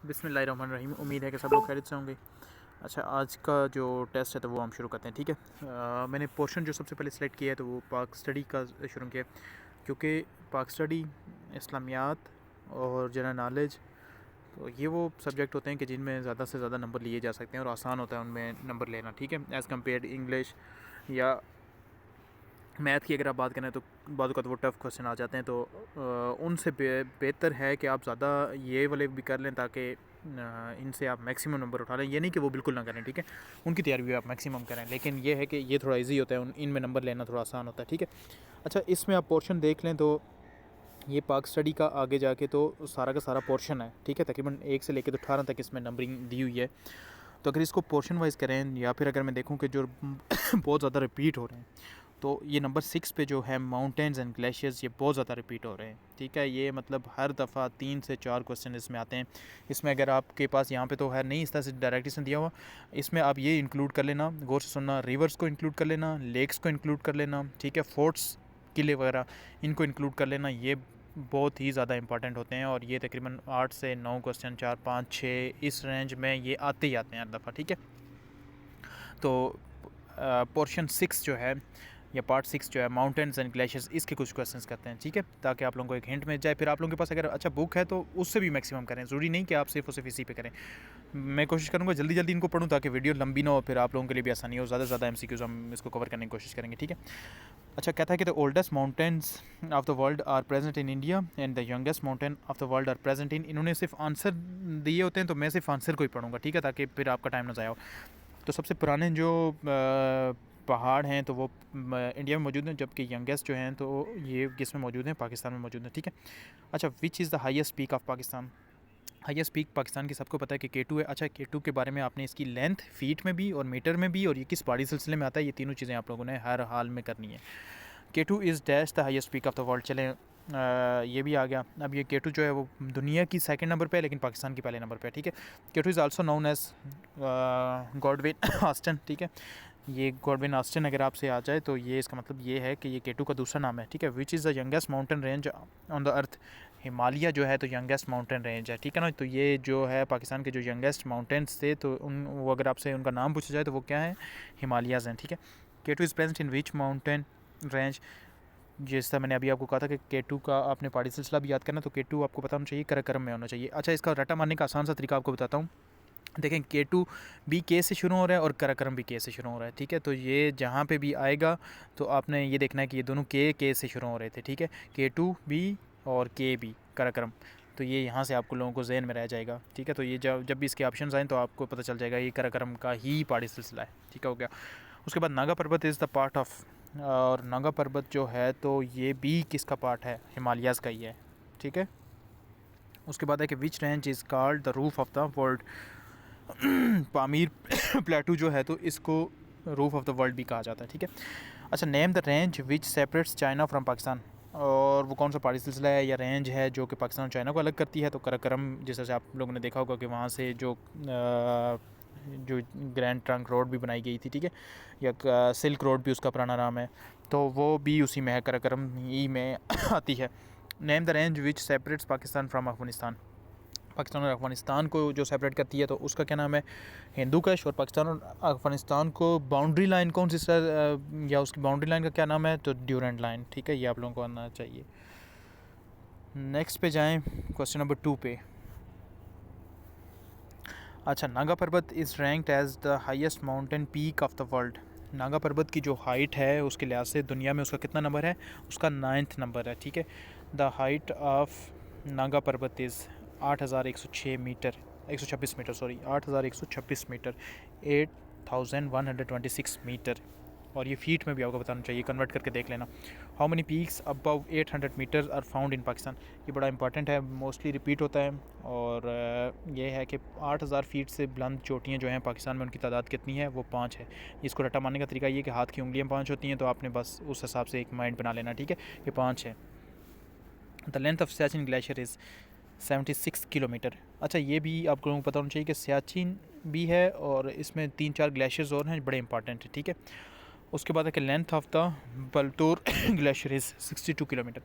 बिस्मिल्लाहिर्रहमानिर्रहीम। उम्मीद है कि सब लोग खैरियत से होंगे। अच्छा, आज का जो टेस्ट है तो वो हम शुरू करते हैं, ठीक है। मैंने पोर्शन जो सबसे पहले सेलेक्ट किया है तो वो पाक स्टडी का शुरू किया, क्योंकि पाक स्टडी, इस्लामियात और जनरल नॉलेज, तो ये वो सब्जेक्ट होते हैं कि जिनमें ज़्यादा से ज़्यादा नंबर लिए जा सकते हैं और आसान होता है उनमें नंबर लेना, ठीक है, एज़ कम्पेयर इंग्लिश या मैथ की अगर आप बात करें तो बाज़ वो टफ़ क्वेश्चन आ जाते हैं। तो उनसे बेहतर है कि आप ज़्यादा ये वाले भी कर लें ताकि इनसे आप मैक्सिमम नंबर उठा लें। ये नहीं कि वो बिल्कुल ना करें, ठीक है, उनकी तैयारी भी आप मैक्सिमम करें, लेकिन ये है कि ये थोड़ा इजी होता है, इनमें नंबर लेना थोड़ा आसान होता है, ठीक है। अच्छा, इसमें आप पोर्शन देख लें तो ये पाक स्टडी का आगे जाके तो सारा का सारा पोर्शन है, ठीक है, तकरीबन 1 से लेकर तो 18 तक इसमें नंबरिंग दी हुई है। तो अगर इसको पोर्शन वाइज करें या फिर अगर मैं देखूँ कि जो बहुत ज़्यादा रिपीट हो रहे हैं, तो ये नंबर 6 पे जो है माउंटेन्स एंड ग्लेशियर्स, ये बहुत ज़्यादा रिपीट हो रहे हैं, ठीक है। ये मतलब हर दफ़ा 3 से 4 क्वेश्चन इसमें आते हैं। इसमें अगर आपके पास यहाँ पे तो है नहीं इस तरह से डायरेक्ट इसमें दिया हुआ, इसमें आप ये इंक्लूड कर लेना, गौर से सुनना, रिवर्स को इंक्लूड कर लेना, लेक्स को इंक्लूड कर लेना, ठीक है, फोर्ट्स, किले वगैरह, इनको इंक्लूड कर लेना। ये बहुत ही ज़्यादा इंपॉर्टेंट होते हैं और ये तकरीबन 8 से 9 क्वेश्चन, 4, 5, 6 इस रेंज में ये आते ही आते हैं हर दफ़ा, ठीक है। तो पोर्शन 6 जो है या पार्ट 6 जो है माउंटेन्स एंड ग्लेशियर्स, इसके कुछ क्वेश्चंस करते हैं, ठीक है, ताकि आप लोगों को एक हिंट मिल जाए। फिर आप लोगों के पास अगर अच्छा बुक है तो उससे भी मैक्सिमम करें, ज़रूरी नहीं कि आप सिर्फ और सिर्फ इसी पे करें। मैं कोशिश करूँगा जल्दी जल्दी इनको पढूँ ताकि वीडियो लंबी ना हो, फिर आप लोगों के लिए भी आसानी हो। ज़्यादा से ज़्यादा MCQs हम इसको कवर करने की कोशिश करेंगे, ठीक है। अच्छा, कहता है कि the oldest mountains of the world are present in India and the youngest mountain of the world are present in, इन्होंने सिर्फ आंसर दिए होते हैं तो मैं सिर्फ आंसर को ही पढ़ूंगा, ठीक है, ताकि फिर आपका टाइम ना ज़ाया हो। तो सबसे पुराने जो पहाड़ हैं तो वो इंडिया में मौजूद हैं, जबकि यंगेस्ट जो हैं तो ये किस में मौजूद हैं, पाकिस्तान में मौजूद हैं, ठीक है। अच्छा, which is the highest peak of Pakistan? Highest peak Pakistan की सबको पता है कि K2 है। अच्छा, K2 के बारे में आपने इसकी लेंथ फीट में भी और मीटर में भी और ये किस पहाड़ी सिलसिले में आता है, ये तीनों चीज़ें आप लोगों ने हर हाल में करनी है। K2 is dash the highest peak of the world. चलें, ये भी आ गया। अब ये K2 जो है वो दुनिया की सेकंड नंबर पे है, लेकिन पाकिस्तान की पहले नंबर पे है, ठीक है। K2 is also known as Godwin Austen, ठीक है। ये गॉडविन ऑस्टिन अगर आपसे आ जाए तो ये इसका मतलब ये है कि ये K2 का दूसरा नाम है, ठीक है। Which is the youngest mountain range on the earth? Himalaya जो है तो यंगेस्ट माउंटेन रेंज है, ठीक है ना। तो ये जो है पाकिस्तान के जो यंगेस्ट माउंटेन्स थे तो वो अगर आपसे उनका नाम पूछा जाए तो वो क्या है? हिमालयाज़ हैं, ठीक है। K2 is present in which mountain range? जैसा मैंने अभी आपको कहा था कि K2 का आपने पहाड़ी सिलसिला भी याद करना, तो K2 आपको पता होना चाहिए कराकरम में होना चाहिए। अच्छा, इसका रट्टा मारने का आसान सा तरीका आपको बताता हूँ। देखें, K2 भी K से शुरू हो रहा है और कराकरम भी K से शुरू हो रहा है, ठीक है। तो ये जहाँ पे भी आएगा तो आपने ये देखना है कि ये दोनों K से शुरू हो रहे थे, ठीक है। K2 भी और K भी कराकरम, तो ये यहाँ से आपको लोगों को जहन में रह जाएगा, ठीक है। तो ये जब भी इसके ऑप्शन आएँ तो आपको पता चल जाएगा ये कराकरम का ही पहाड़ी सिलसिला है, ठीक है, हो गया। उसके बाद Naga Parbat is the part of, और नागा पर्वत जो है तो ये भी किसका पार्ट है? हिमालयाज़ का ही है, ठीक है। उसके बाद है कि which range is called the roof of the world? Pamir प्लेटू जो है तो इसको रूफ ऑफ द वर्ल्ड भी कहा जाता है, ठीक है। अच्छा, name the range which separates China from Pakistan, और वो कौन सा पहाड़ी सिलसिला है या रेंज है जो कि पाकिस्तान और चाइना को अलग करती है? तो कराकरम, जैसे आप लोगों ने देखा होगा कि वहाँ से जो ग्रैंड ट्रंक रोड भी बनाई गई थी, ठीक है, या सिल्क रोड भी उसका पुराना नाम है, तो वो भी उसी में है, कराकरम ही में आती है। Name the range which separates Pakistan from Afghanistan? Pakistan और अफ़गानिस्तान को जो सेपरेट करती है तो उसका क्या नाम है? हिंदू कश। और पाकिस्तान और अफ़गानिस्तान को बाउंड्री लाइन कौन सी सर, या उसकी बाउंड्री लाइन का क्या नाम है? तो ड्यूरेंट लाइन, ठीक है, ये आप लोगों को आना चाहिए। नेक्स्ट पे जाएं, क्वेश्चन नंबर 2 पे। अच्छा, Nanga Parbat is ranked as the highest mountain peak of the world. Nanga Parbat की जो हाइट है उसके लिहाज से दुनिया में उसका कितना नंबर है? उसका 9th नंबर है, ठीक है। The height of Nanga Parbat is 8106 metre, 126 metre, sorry, 8126 metre, 8126 metre. और ये फीट में भी आपको बताना चाहिए, कन्वर्ट करके देख लेना। How many peaks above 800 metres are found in Pakistan? ये बड़ा इंपॉर्टेंट है, मोस्टली रिपीट होता है। और ये है कि 8000 फीट से बुलंद चोटियाँ जो हैं पाकिस्तान में, उनकी तादाद कितनी है? वो 5 है। इसको रट्टा मारने का तरीका ये कि हाथ की उंगलियाँ 5 होती हैं, तो आपने बस उस हिसाब से एक माइंड बना लेना, ठीक है, ये 5 है। The length of Siachen glacier is 76 kilometre. अच्छा, ये भी आप लोगों को पता होना चाहिए कि सियाचिन भी है और इसमें 3-4 ग्लेशियर्स और हैं, बड़े इंपॉर्टेंट है, ठीक है। उसके बाद है कि length of the Baltoro glacier is 62 kilometre.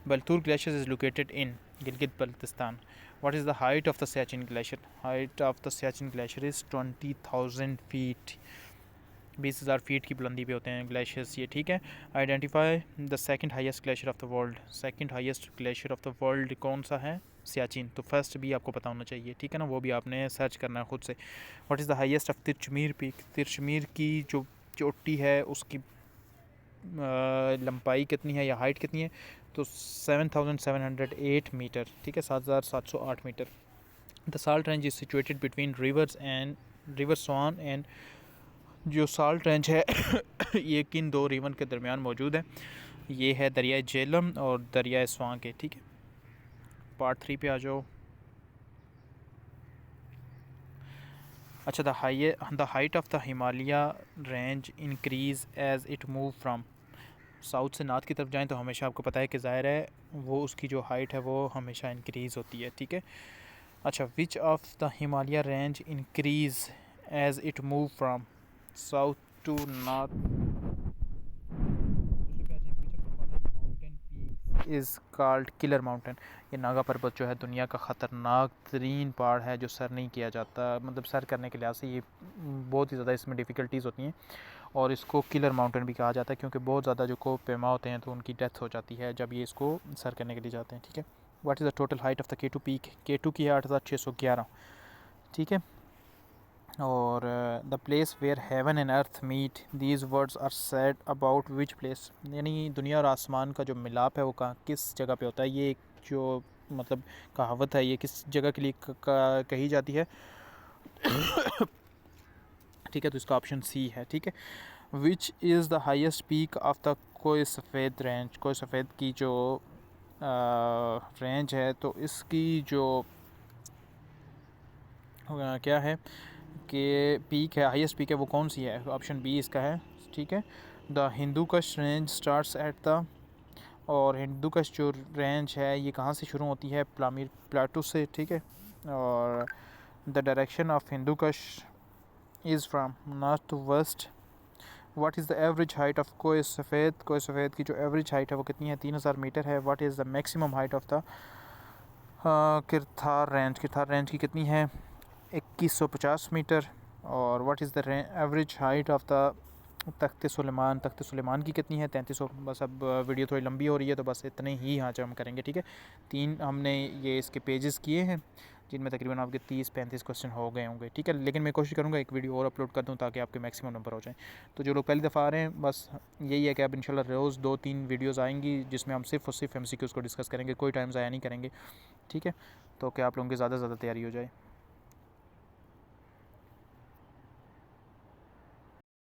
Baltur Glacier is located in Gilgit-Baltistan. What is the height of the Siachen Glacier? Height of the Siachen Glacier is 20,000 feet. 20,000 feet की बुलंदी पे होते हैं ग्लेशियर्स ये, ठीक है। Identify the second highest glacier of the world. Second highest glacier of the world कौन सा है? सियाचिन। तो फर्स्ट भी आपको पता होना चाहिए, ठीक है ना, वो भी आपने सर्च करना है खुद से। What is the highest of Tirchmir peak? Tirchmir की जो चोटी है उसकी लंबाई कितनी है या हाइट कितनी है? तो 7,708 मीटर, ठीक है, 7,708 metre. The salt range is situated between rivers and river Swan and, जो साल्ट रेंज है ये किन दो रिवर के दरमियान मौजूद है? ये है दरियाए झेलम और दरियाए स्वां के, ठीक है। पार्ट 3 पे आ जाओ। अच्छा, the height of the Himalaya range increase as it move from. South से नॉर्थ की तरफ जाएं तो हमेशा आपको पता है कि ज़ाहिर है वो उसकी जो हाइट है वो हमेशा इंक्रीज़ होती है, ठीक है। अच्छा, which of the Himalaya range increase as it move from south to north. Is called killer mountain. ये नागा पर्वत जो है दुनिया का ख़तरनाक तरीन पहाड़ है जो सर नहीं किया जाता, मतलब सर करने के लिहाज से ये बहुत ही ज़्यादा इसमें डिफ़िकल्टीज़ होती हैं और इसको किलर माउंटेन भी कहा जाता है क्योंकि बहुत ज़्यादा जो कोह पैमा होते हैं तो उनकी डेथ हो जाती है जब ये इसको सर करने के लिए जाते हैं, ठीक है। What is the total height of the K2 peak? K2 की है 8,611, ठीक है। और the place where heaven and earth meet, these words are said about which place? यानी दुनिया और आसमान का जो मिलाप है वो कहाँ, किस जगह पे होता है? ये एक जो मतलब कहावत है ये किस जगह के लिए कही जाती है? ठीक है, तो इसका ऑप्शन सी है, ठीक है। Which is the highest peak of the कोय सफ़ेद रेंज? कोय सफ़ेद की जो रेंज है तो इसकी जो क्या है कि पीक है, हाईएस्ट पीक है, वो कौन सी है? ऑप्शन बी इसका है, ठीक है। द हिंदू कश रेंज स्टार्ट्स एट द, और हिंदू कश जो रेंज है ये कहाँ से शुरू होती है? पामीर प्लाटू से, ठीक है। और the direction of Hindu Kush is from north to west. What is the average height of Koh Safed? कोय सफ़ेद की जो एवरेज हाइट है वो कितनी है? 3,000 मीटर है। What is the maximum height of the Kirthar range? Kirthar range की कितनी है? 2150 मीटर। और what is the average height of the Takht Sulaiman? Takht Sulaiman की कितनी है? 3300। बस अब वीडियो थोड़ी लंबी हो रही है तो बस इतने ही आज हम करेंगे, ठीक है। 3 हमने ये इसके पेजेस किए हैं जिनमें तकरीबन आपके 30-35 क्वेश्चन हो गए होंगे, ठीक है। लेकिन मैं कोशिश करूँगा एक वीडियो और अपलोड कर दूँ ताकि आपके मैक्सिमम नंबर हो जाएँ। तो जो लोग पहली दफ़ा आ रहे हैं बस यही है कि अब इंशाल्लाह रोज़ 2-3 वीडियोज़ आएंगी जिसमें हम सिर्फ और सिर्फ MCQs को डिस्कस करेंगे, कोई टाइम ज़ाया नहीं करेंगे, ठीक है। तो क्या आप लोगों की ज़्यादा से ज़्यादा तैयारी हो जाए।